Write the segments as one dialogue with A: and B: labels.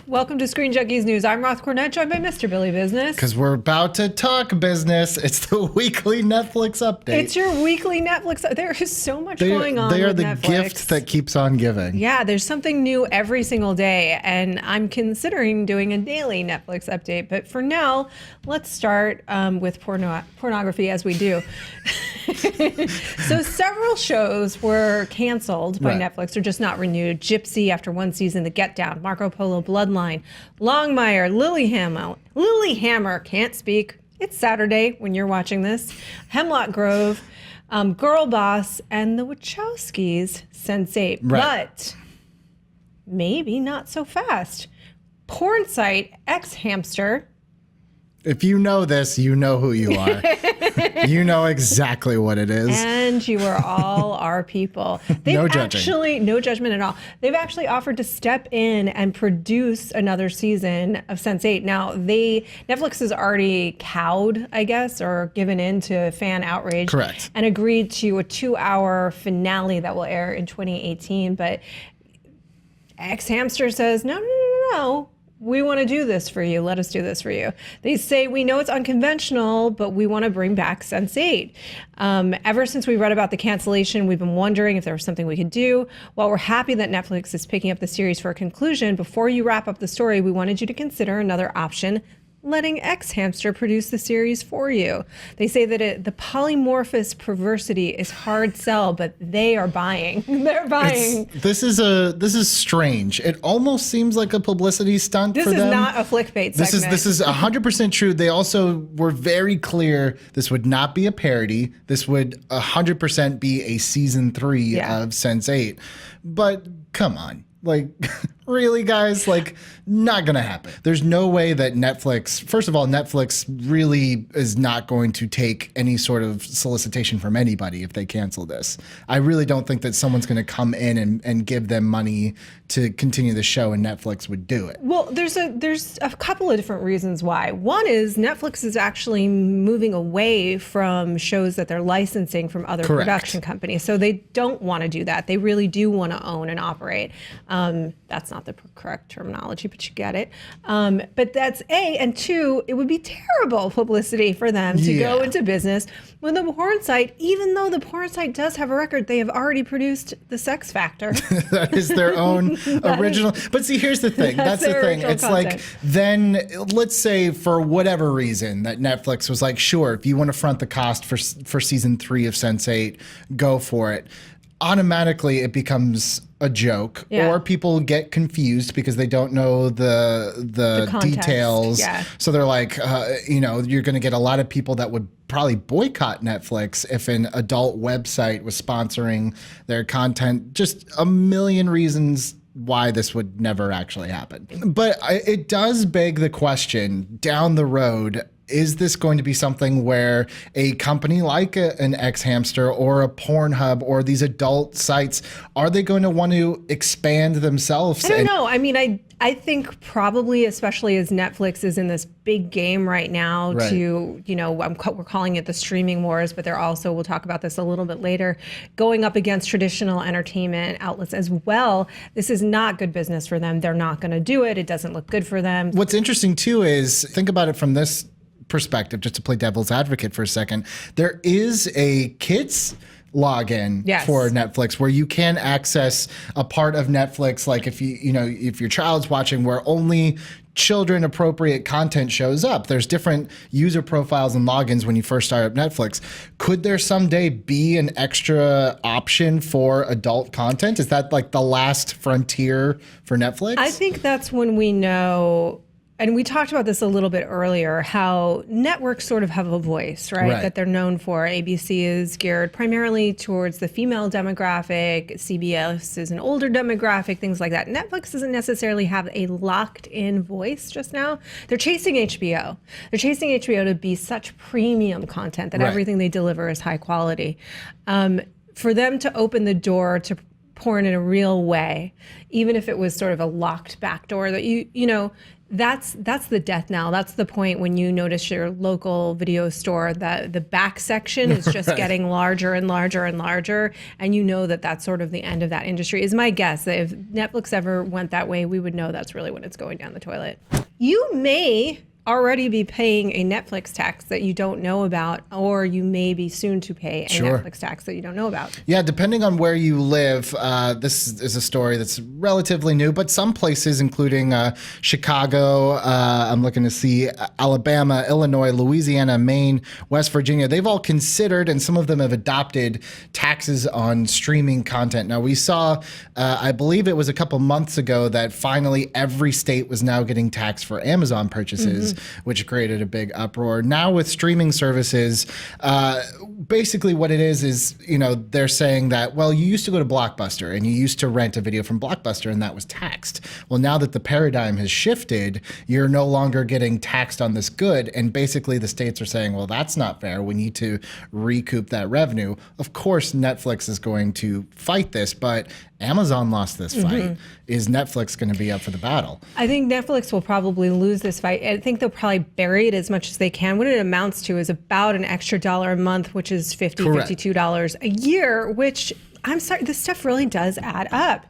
A: Welcome to Screen Junkies News. I'm Roth Cornett, joined by Mr. Billy Business.
B: Because we're about to talk business. It's the weekly Netflix update.
A: It's your weekly Netflix. There is so much going on.
B: They are
A: with
B: the
A: Netflix.
B: gift that keeps on giving.
A: Yeah, there's something new every single day, and I'm considering doing a daily Netflix update. But for now, let's start with pornography, as we do. So several shows were canceled by Netflix or just not renewed. Gypsy after one season, The Get Down, Marco Polo, Bloodline, Longmire, Lilyhammer, can't speak. It's Saturday when you're watching this. Hemlock Grove, Girl Boss, and the Wachowskis, Sense8. But maybe not so fast. Porn site xHamster.
B: If you know this, you know who you are. You know exactly what it is.
A: And you are all our people.
B: No judging.
A: No judgment at all. They've actually offered to step in and produce another season of Sense8. Now, Netflix has already cowed, I guess, or given in to fan outrage.
B: Correct.
A: And agreed to a 2-hour finale that will air in 2018. But xHamster says, no. We want to do this for you. Let us do this for you. They say, we know it's unconventional, but we want to bring back Sense8. Ever since we read about the cancellation, we've been wondering if there was something we could do. While we're happy that Netflix is picking up the series for a conclusion, before you wrap up the story, we wanted you to consider another option, letting xHamster produce the series for you. They say that the polymorphous perversity is hard sell, but they are buying. They're buying.
B: This is strange. It almost seems like a publicity stunt for them.
A: This is not a clickbait segment.
B: This is 100% true. They also were very clear this would not be a parody. This would 100% be a season 3 of Sense8. But come on. Like, really, guys? Like, not going to happen. There's no way that Netflix, first of all, Netflix really is not going to take any sort of solicitation from anybody if they cancel this. I really don't think that someone's going to come in and give them money to continue the show and Netflix would do it.
A: Well, there's a couple of different reasons why. One is Netflix is actually moving away from shows that they're licensing from other production companies. So they don't want to do that. They really do want to own and operate. That's not the correct terminology, but you get it. But that's A. And two, it would be terrible publicity for them to go into business when the porn site, even though the porn site does have a record, they have already produced The Sex Factor.
B: That is their own original. But see, here's the thing. That's the thing. It's content. Like, then let's say for whatever reason that Netflix was like, sure, if you want to front the cost for season 3 of Sense8, go for it. Automatically it becomes a joke, or people get confused because they don't know the details. So they're like, you're going to get a lot of people that would probably boycott Netflix if an adult website was sponsoring their content. Just a million reasons why this would never actually happen. But it does beg the question down the road, is this going to be something where a company like an xHamster or a Pornhub or these adult sites, are they going to want to expand themselves?
A: I don't know. I mean, I think probably, especially as Netflix is in this big game right now to, we're calling it the streaming wars, but they're also, we'll talk about this a little bit later, going up against traditional entertainment outlets as well. This is not good business for them. They're not going to do it. It doesn't look good for them.
B: What's interesting too is, think about it from this perspective, just to play devil's advocate for a second. There is a kids login for Netflix where you can access a part of Netflix, like if if your child's watching, where only children appropriate content shows up. There's different user profiles and logins when you first start up Netflix. Could there someday be an extra option for adult content? Is that like the last frontier for Netflix?
A: I think that's when we know. And we talked about this a little bit earlier, how networks sort of have a voice, right? That they're known for. ABC is geared primarily towards the female demographic. CBS is an older demographic, things like that. Netflix doesn't necessarily have a locked-in voice just now. They're chasing HBO. They're chasing HBO to be such premium content that everything they deliver is high quality. For them to open the door to porn in a real way, even if it was sort of a locked back door that that's the death knell. That's the point when you notice your local video store that the back section is just getting larger and larger and larger, and you know that that's sort of the end of that industry. Is my guess that if Netflix ever went that way, we would know that's really when it's going down the toilet. You may already be paying a Netflix tax that you don't know about, or you may be soon to pay a Netflix tax that you don't know about.
B: Yeah, depending on where you live, this is a story that's relatively new, but some places, including Chicago, I'm looking to see Alabama, Illinois, Louisiana, Maine, West Virginia, they've all considered, and some of them have adopted taxes on streaming content. Now, we saw, I believe it was a couple months ago, that finally every state was now getting taxed for Amazon purchases. Which created a big uproar. Now with streaming services, basically what it is, they're saying that, well, you used to go to Blockbuster and you used to rent a video from Blockbuster and that was taxed. Well, now that the paradigm has shifted, you're no longer getting taxed on this good. And basically the states are saying, well, that's not fair. We need to recoup that revenue. Of course, Netflix is going to fight this, but Amazon lost this fight. Is Netflix going to be up for the battle?
A: I think Netflix will probably lose this fight. I think they'll probably bury it as much as they can. What it amounts to is about an extra $1 a month, which is $52 a year, which, I'm sorry, this stuff really does add up.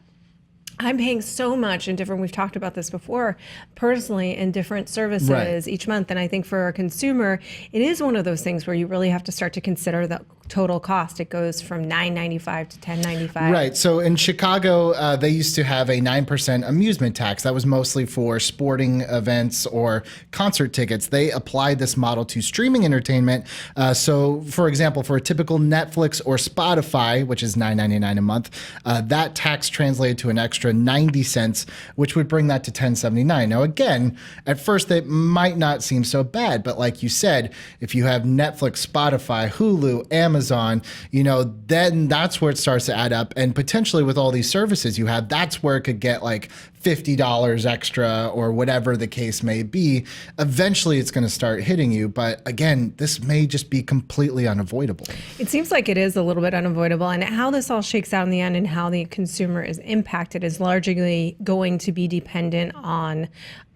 A: I'm paying so much in different, we've talked about this before, personally in different services each month. And I think for a consumer, it is one of those things where you really have to start to consider the total cost. It goes from $9.95 to $10.95.
B: Right. So in Chicago, they used to have a 9% amusement tax. That was mostly for sporting events or concert tickets. They applied this model to streaming entertainment. So, for example, for a typical Netflix or Spotify, which is $9.99 a month, that tax translated to an extra 90 cents, which would bring that to $10.79. Now, again, at first it might not seem so bad, but like you said, if you have Netflix, Spotify, Hulu, Amazon, then that's where it starts to add up. And potentially with all these services you have, that's where it could get like $50 extra or whatever the case may be. Eventually it's going to start hitting you. But again, this may just be completely unavoidable.
A: It seems like it is a little bit unavoidable. And how this all shakes out in the end and how the consumer is impacted is largely going to be dependent on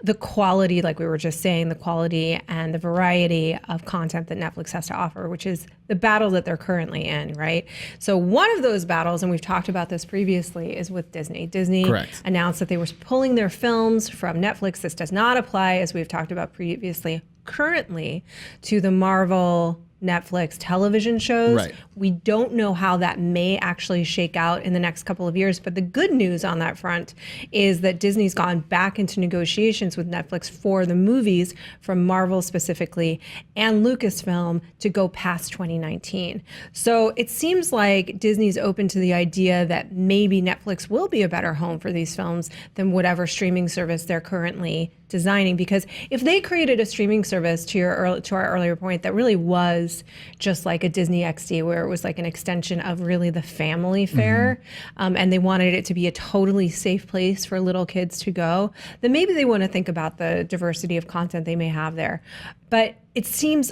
A: the quality, like we were just saying, the quality and the variety of content that Netflix has to offer, which is the battle that they're currently in, right? So one of those battles, and we've talked about this previously, is with Disney. Disney announced that they were pulling their films from Netflix. This does not apply, as we've talked about previously, currently to the Marvel Netflix television shows. We don't know how that may actually shake out in the next couple of years, but the good news on that front is that Disney's gone back into negotiations with Netflix for the movies from Marvel specifically and Lucasfilm to go past 2019. So it seems like Disney's open to the idea that maybe Netflix will be a better home for these films than whatever streaming service they're currently designing, because if they created a streaming service, to our earlier point, that really was just like a Disney XD, where it was like an extension of really the family fare, and they wanted it to be a totally safe place for little kids to go, then maybe they want to think about the diversity of content they may have there. But it seems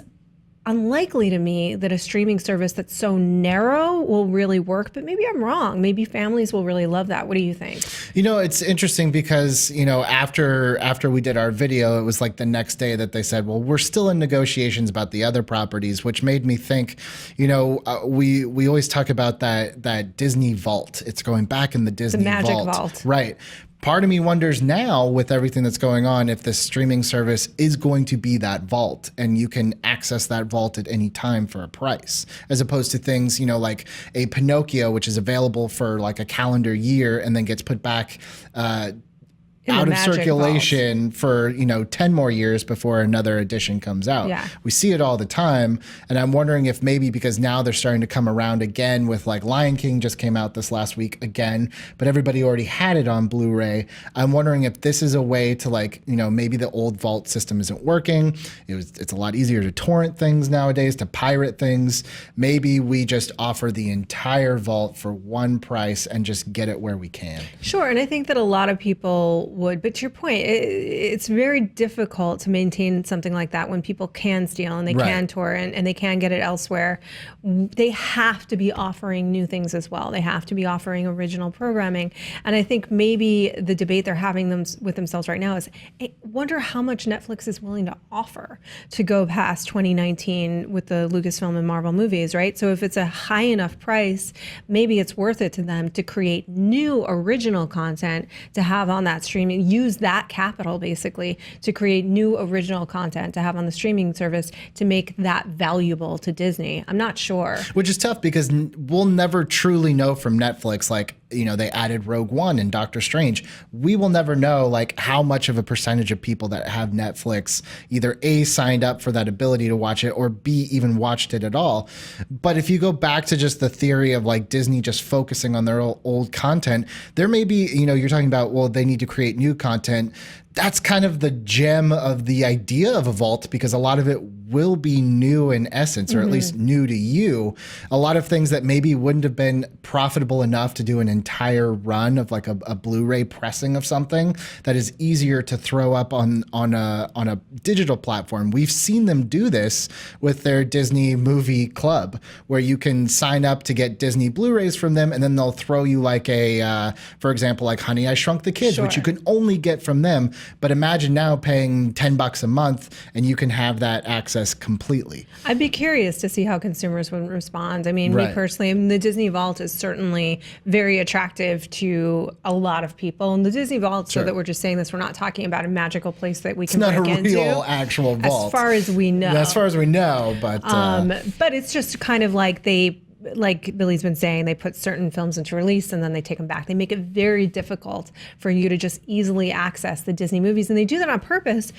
A: unlikely to me that a streaming service that's so narrow will really work, but maybe I'm wrong. Maybe families will really love that. What do you think?
B: It's interesting because, after we did our video, it was like the next day that they said, well, we're still in negotiations about the other properties, which made me think, we always talk about that Disney vault. It's going back in the Disney
A: magic vault.
B: Right. Part of me wonders now, with everything that's going on, if this streaming service is going to be that vault and you can access that vault at any time for a price, as opposed to things, like a Pinocchio, which is available for like a calendar year and then gets put back out of circulation for 10 more years before another edition comes out. We see it all the time, and I'm wondering if maybe because now they're starting to come around again with like Lion King just came out this last week again, but everybody already had it on Blu-ray. I'm wondering if this is a way to maybe the old vault system isn't working. It's a lot easier to torrent things nowadays, to pirate things. Maybe we just offer the entire vault for one price and just get it where we can.
A: Sure, and I think that a lot of people would. But to your point, it's very difficult to maintain something like that when people can steal and they can tour and they can get it elsewhere. They have to be offering new things as well. They have to be offering original programming. And I think maybe the debate they're having with themselves right now is, I wonder how much Netflix is willing to offer to go past 2019 with the Lucasfilm and Marvel movies, right? So if it's a high enough price, maybe it's worth it to them to create new original content to have on that streaming, use that capital basically to create new original content to have on the streaming service to make that valuable to Disney. I'm not sure.
B: Which is tough because we'll never truly know from Netflix, like, you know, they added Rogue One and Doctor Strange. We will never know like how much of a percentage of people that have Netflix either A, signed up for that ability to watch it, or B, even watched it at all. But if you go back to just the theory of like Disney just focusing on their old content, there may be, you know, you're talking about, well, they need to create new content. That's kind of the gem of the idea of a vault, because a lot of it will be new in essence, or at least new to you. A lot of things that maybe wouldn't have been profitable enough to do an entire run of like a Blu-ray pressing of something that is easier to throw up on a digital platform. We've seen them do this with their Disney Movie Club, where you can sign up to get Disney Blu-rays from them, and then they'll throw you like for example, like Honey, I Shrunk the Kids, which you can only get from them. But imagine now paying $10 a month and you can have that access completely.
A: I'd be curious to see how consumers would respond. I mean, me personally, the Disney Vault is certainly very attractive to a lot of people. And the Disney Vault, so that we're just saying this, we're not talking about a magical place that we can break into.
B: It's not a real actual vault.
A: As far as we know.
B: As far as we know, but...
A: but it's just kind of like like Billy's been saying, they put certain films into release and then they take them back. They make it very difficult for you to just easily access the Disney movies. And they do that on purpose,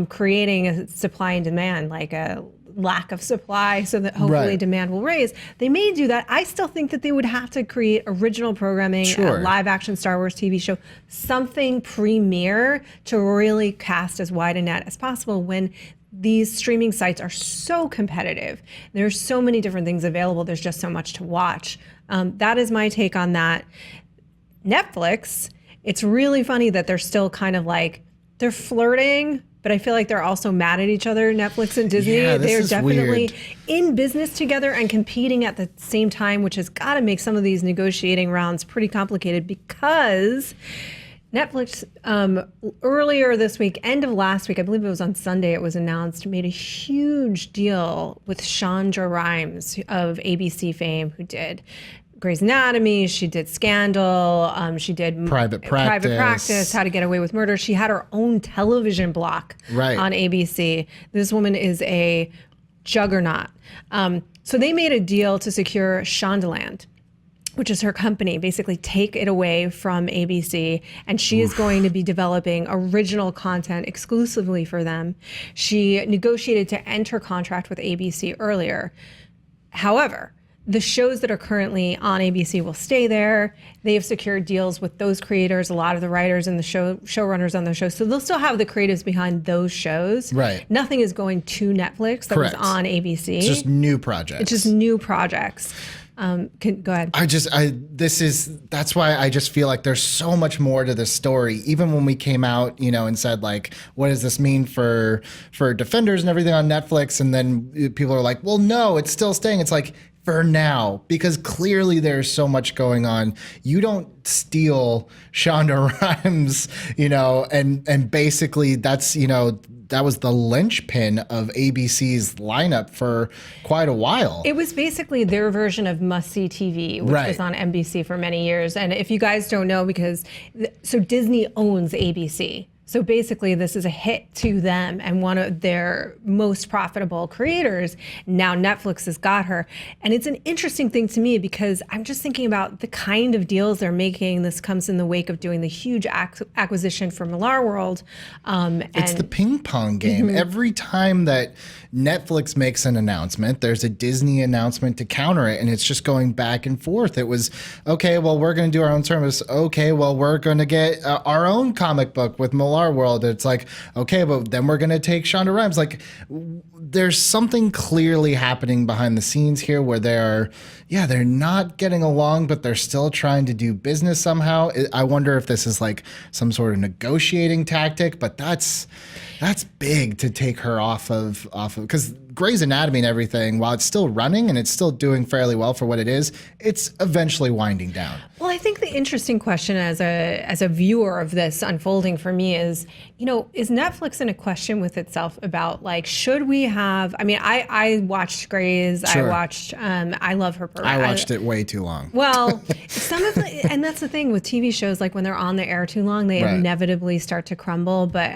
A: creating a supply and demand, like a lack of supply so that hopefully demand will raise. They may do that. I still think that they would have to create original programming, a live action Star Wars TV show, something premier to really cast as wide a net as possible when these streaming sites are so competitive. There's so many different things available. There's just so much to watch. That is my take on that. Netflix, it's really funny that they're still kind of like, they're flirting, but I feel like they're also mad at each other, Netflix and Disney.
B: Yeah,
A: they're definitely
B: weird.
A: In business together and competing at the same time, which has got to make some of these negotiating rounds pretty complicated, because Netflix, earlier this week, end of last week, I believe it was on Sunday, it was announced, made a huge deal with Shonda Rhimes of ABC fame, who did Grey's Anatomy, she did Scandal, she did
B: Private Practice,
A: How to Get Away with Murder. She had her own television block on ABC. This woman is a juggernaut. So they made a deal to secure Shondaland, which is her company, basically take it away from ABC. And she is going to be developing original content exclusively for them. She negotiated to end her contract with ABC earlier. However, the shows that are currently on ABC will stay there. They have secured deals with those creators, a lot of the writers and the showrunners on those shows. So they'll still have the creatives behind those shows.
B: Right.
A: Nothing is going to Netflix that was on ABC.
B: It's just new projects.
A: It's just new projects. Go ahead.
B: That's why I just feel like there's so much more to this story. Even when we came out, and said like, what does this mean for Defenders and everything on Netflix? And then people are like, well, no, it's still staying. It's like, for now, because clearly there's so much going on. You don't steal Shonda Rhimes, and basically that's, that was the linchpin of ABC's lineup for quite a while. It
A: was basically their version of must-see TV, which was on NBC for many years. And if you guys don't know, so Disney owns ABC. So basically, this is a hit to them and one of their most profitable creators. Now Netflix has got her. And it's an interesting thing to me because I'm just thinking about the kind of deals they're making. This comes in the wake of doing the huge acquisition for Millar World.
B: It's the ping pong game. Every time that Netflix makes an announcement, there's a Disney announcement to counter it. And it's just going back and forth. It was, okay, well, we're going to do our own service. Okay, well, we're going to get our own comic book with Millar our world, it's like, okay, but then we're going to take Shonda Rhimes. Like, there's something clearly happening behind the scenes here where they're not getting along, but they're still trying to do business somehow. I wonder if this is like some sort of negotiating tactic, but that's big to take her off of, because Grey's Anatomy and everything, while it's still running and it's still doing fairly well for what it is, it's eventually winding down.
A: Well, I think the interesting question as a viewer of this unfolding for me is, is Netflix in a question with itself about like, should we have, I watched Grey's,
B: Sure.
A: I love her.
B: I watched it way too long.
A: Well, and that's the thing with TV shows, like when they're on the air too long, they
B: Right.
A: inevitably start to crumble. But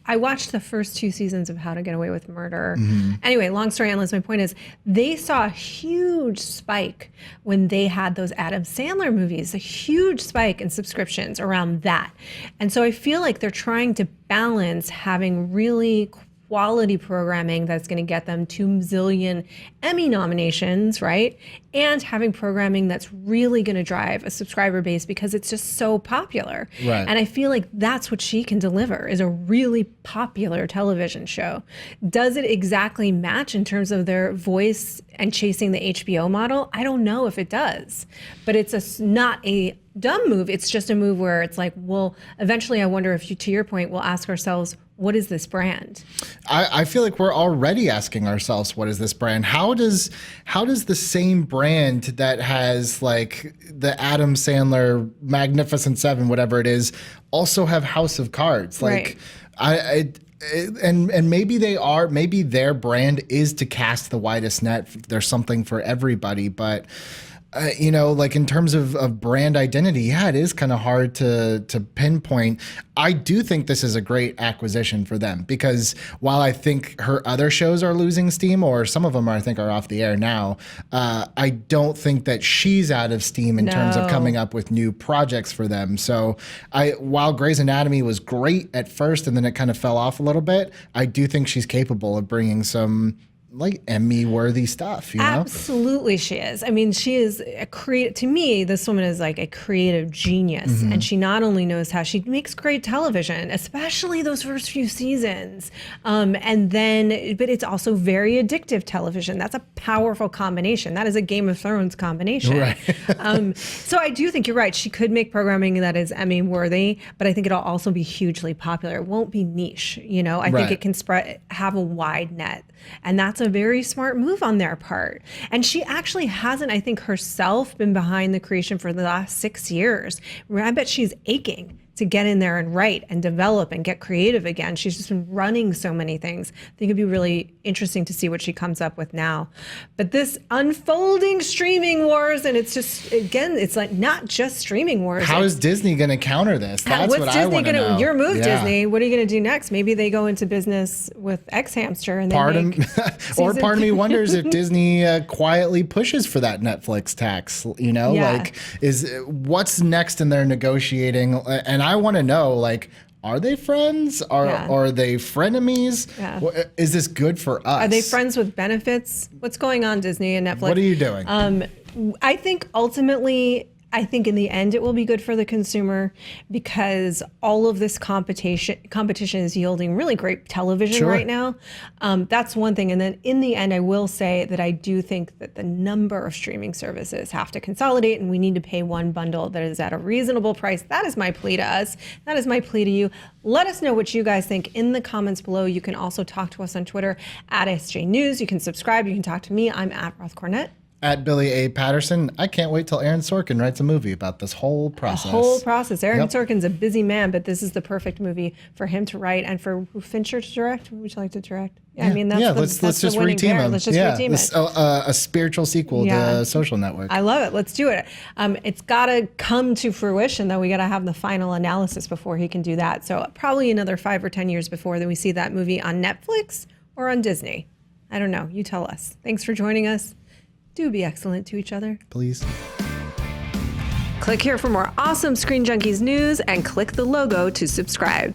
A: I watched the first 2 seasons of How to Get Away with Murder. Anyway, long story endless, my point is they saw a huge spike when they had those Adam Sandler movies, a huge spike in subscriptions around that. And so I feel like they're trying to balance having really quality programming that's going to get them 2 zillion Emmy nominations, right? And having programming that's really going to drive a subscriber base because it's just so popular.
B: Right.
A: And I feel like that's what she can deliver, is a really popular television show. Does it exactly match in terms of their voice and chasing the HBO model? I don't know if it does, but it's not a dumb move. It's just a move where it's like, well, eventually I wonder if to your point, we'll ask ourselves, what is this brand?
B: I feel like we're already asking ourselves, what is this brand? How does the same brand that has like the Adam Sandler Magnificent Seven, whatever it is, also have House of Cards? Like,
A: Right.
B: And maybe maybe their brand is to cast the widest net. There's something for everybody, but like in terms of brand identity, it is kind of hard to pinpoint. I do think this is a great acquisition for them because while I think her other shows are losing steam, or some of them I think are off the air now, I don't think that she's out of steam in terms of coming up with new projects for them. So while Grey's Anatomy was great at first and then it kind of fell off a little bit, I do think she's capable of bringing some like Emmy-worthy stuff,
A: Absolutely, she is. I mean, she is to me, this woman is like a creative genius, and she not only knows how she makes great television, especially those first few seasons, but it's also very addictive television. That's a powerful combination. That is a Game of Thrones combination.
B: Right.
A: So I do think you're right. She could make programming that is Emmy-worthy, but I think it'll also be hugely popular. It won't be niche. I think it can have a wide net. And that's a very smart move on their part. And she actually hasn't, I think, herself been behind the creation for the last 6 years. I bet she's aching to get in there and write and develop and get creative again. She's just been running so many things. I think it'd be really interesting to see what she comes up with now. But this unfolding streaming wars, and it's just, again, it's like not just streaming wars.
B: How is Disney going to counter this? That's what I want to know.
A: Your move, Disney. What are you going to do next? Maybe they go into business with xHamster and
B: part of me wonders if Disney quietly pushes for that Netflix tax. Like what's next in their negotiating? And I want to know, like, are they friends? Are they frenemies? Yeah. Is this good for us?
A: Are they friends with benefits? What's going on, Disney and Netflix?
B: What are you doing?
A: I think ultimately, in the end, it will be good for the consumer because all of this competition is yielding really great television right now. That's one thing. And then in the end, I will say that I do think that the number of streaming services have to consolidate and we need to pay one bundle that is at a reasonable price. That is my plea to us. That is my plea to you. Let us know what you guys think in the comments below. You can also talk to us on Twitter at SJ News. You can subscribe. You can talk to me. I'm at Roth Cornett.
B: At Billy A. Patterson. I can't wait till Aaron Sorkin writes a movie about this whole process.
A: Aaron Sorkin's a busy man, but this is the perfect movie for him to write and for Fincher to direct. Would you like to direct? Let's just
B: reteam him.
A: Let's just reteam it.
B: A spiritual sequel to Social Network.
A: I love it. Let's do it. It's got to come to fruition, though. We got to have the final analysis before he can do that. So probably another 5 or 10 years before that we see that movie on Netflix or on Disney. I don't know. You tell us. Thanks for joining us. Do be excellent to each other.
B: Please.
A: Click here for more awesome Screen Junkies news and click the logo to subscribe.